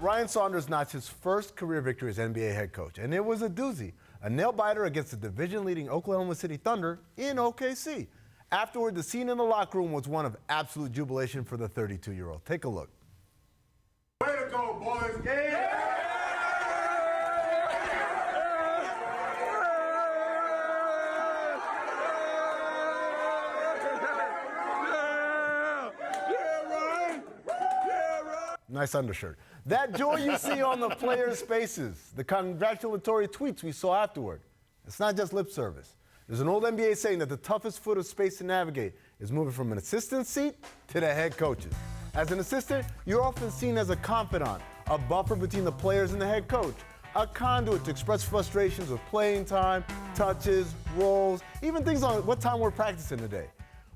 Ryan Saunders notched his first career victory as NBA head coach, and it was a doozy. A nail-biter against the division-leading Oklahoma City Thunder in OKC. Afterward, the scene in the locker room was one of absolute jubilation for the 32-year-old. Take a look. Way to go, boys. Yeah! Nice undershirt. That joy you see on the players' faces, the congratulatory tweets we saw afterward, it's not just lip service. There's an old NBA saying that the toughest foot of space to navigate is moving from an assistant seat to the head coaches. As an assistant, you're often seen as a confidant, a buffer between the players and the head coach, a conduit to express frustrations with playing time, touches, roles, even things on what time we're practicing today.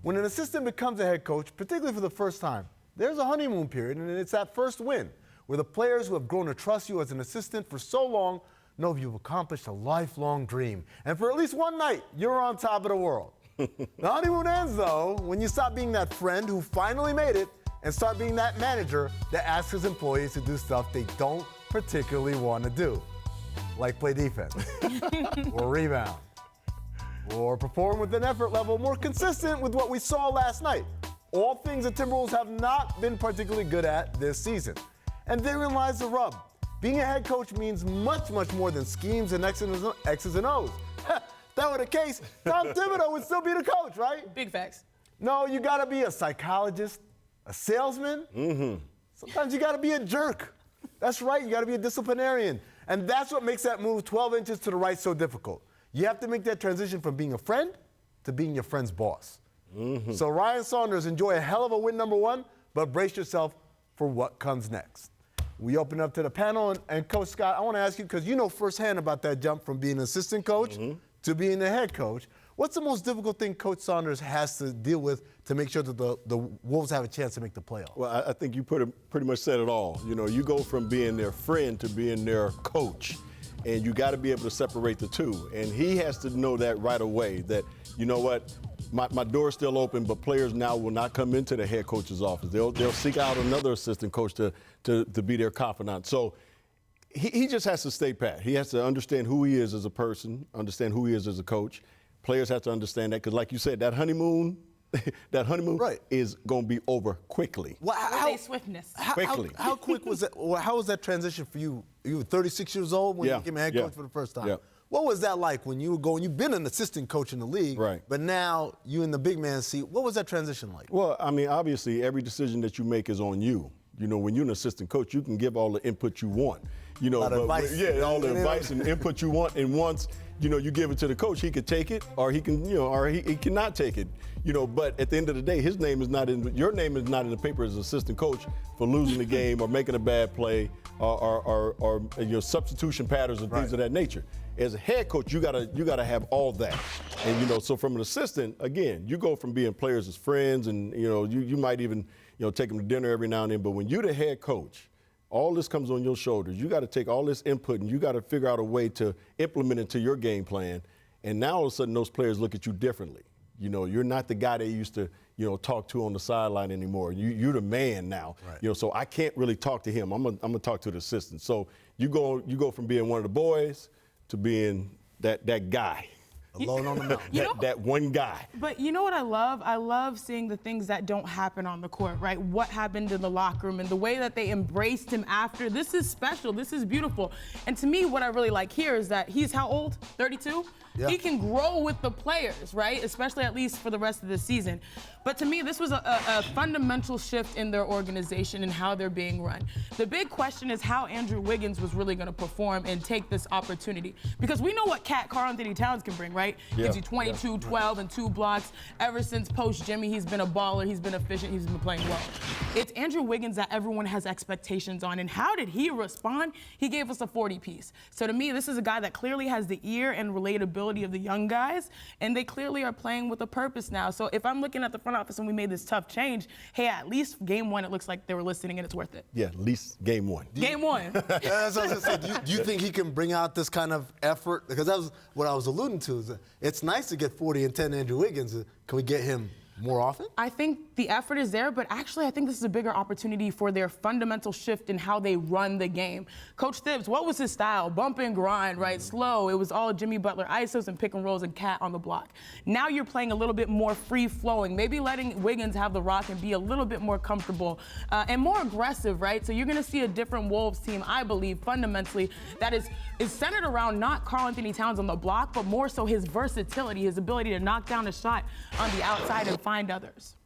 When an assistant becomes a head coach, particularly for the first time, there's a honeymoon period, and it's that first win, where the players who have grown to trust you as an assistant for so long know you've accomplished a lifelong dream. And for at least one night, you're on top of the world. The honeymoon ends, though, when you stop being that friend who finally made it and start being that manager that asks his employees to do stuff they don't particularly want to do, like play defense, or rebound, or perform with an effort level more consistent with what we saw last night. All things the Timberwolves have not been particularly good at this season. And therein lies the rub. Being a head coach means much, much more than schemes and X's and O's. If that were the case, Tom Thibodeau would still be the coach, right? Big facts. No, you gotta be a psychologist, a salesman. Sometimes you gotta be a jerk. That's right, you gotta be a disciplinarian. And that's what makes that move 12 inches to the right so difficult. You have to make that transition from being a friend to being your friend's boss. So Ryan Saunders, enjoy a hell of a win number one, but brace yourself for what comes next. We open up to the panel, and Coach Scott, I want to ask you, because you know firsthand about that jump from being an assistant coach to being the head coach. What's the most difficult thing Coach Saunders has to deal with to make sure that the Wolves have a chance to make the playoffs? Well, I think you pretty much said it all. You know, you go from being their friend to being their coach, and you got to be able to separate the two. And he has to know that right away, that, you know what, my door's still open, but players now will not come into the head coach's office. They'll seek out another assistant coach to be their confidant. So he just has to stay pat. He has to understand who he is as a person, understand who he is as a coach. Players have to understand that, because like you said, that honeymoon right. is going to be over quickly. Well, how swiftness? How quick was that? Or how was that transition for you? You were 36 years old when you became a head coach for the first time. Yeah. What was that like when you were going? You've been an assistant coach in the league, right? But now you in the big man seat. What was that transition like? Well, I mean, obviously, every decision that you make is on you. You know, when you're an assistant coach, you can give all the input you want. You know, advice. Yeah, all the advice and input you want. And once, you know, you give it to the coach, he could take it, or he can, you know, or he cannot take it. You know, but at the end of the day, your name is not in the paper as assistant coach for losing the game or making a bad play or you know, substitution patterns and things of that nature. As a head coach, you gotta have all that. And you know, so from an assistant, again, you go from being players as friends, and you know, you might even, you know, take them to dinner every now and then. But when you're the head coach, all this comes on your shoulders. You got to take all this input and you got to figure out a way to implement it to your game plan. And now all of a sudden those players look at you differently. You know, you're not the guy they used to, you know, talk to on the sideline anymore. You're the man now. Right. You know, so I can't really talk to him. I'm gonna talk to the assistant. So you go from being one of the boys to being that guy. Alone on the mountain. That one guy. But you know what I love? I love seeing the things that don't happen on the court, right? What happened in the locker room and the way that they embraced him after. This is special. This is beautiful. And to me, what I really like here is that he's how old? 32? Yeah. He can grow with the players, right? Especially at least for the rest of the season. But to me, this was a fundamental shift in their organization and how they're being run. The big question is how Andrew Wiggins was really going to perform and take this opportunity. Because we know what Karl-Anthony Towns can bring, right? Yeah. Gives you 22, 12, and 2 blocks. Ever since post-Jimmy, he's been a baller. He's been efficient. He's been playing well. It's Andrew Wiggins that everyone has expectations on. And how did he respond? He gave us a 40-piece. So to me, this is a guy that clearly has the ear and relatability of the young guys, and they clearly are playing with a purpose now. So if I'm looking at the front office and we made this tough change, hey, at least game one, it looks like they were listening and it's worth it. Yeah, at least game one. Game one. That's what I was gonna say. Do you think he can bring out this kind of effort? Because that was what I was alluding to. Is that it's nice to get 40 and 10 Andrew Wiggins. Can we get him more often? I think the effort is there, but actually I think this is a bigger opportunity for their fundamental shift in how they run the game. Coach Thibs, what was his style? Bump and grind, right? Slow. It was all Jimmy Butler ISOs and pick and rolls and cat on the block. Now you're playing a little bit more free-flowing, maybe letting Wiggins have the rock and be a little bit more comfortable and more aggressive, right? So you're going to see a different Wolves team, I believe, fundamentally, that is centered around not Karl-Anthony Towns on the block, but more so his versatility, his ability to knock down a shot on the outside and find others.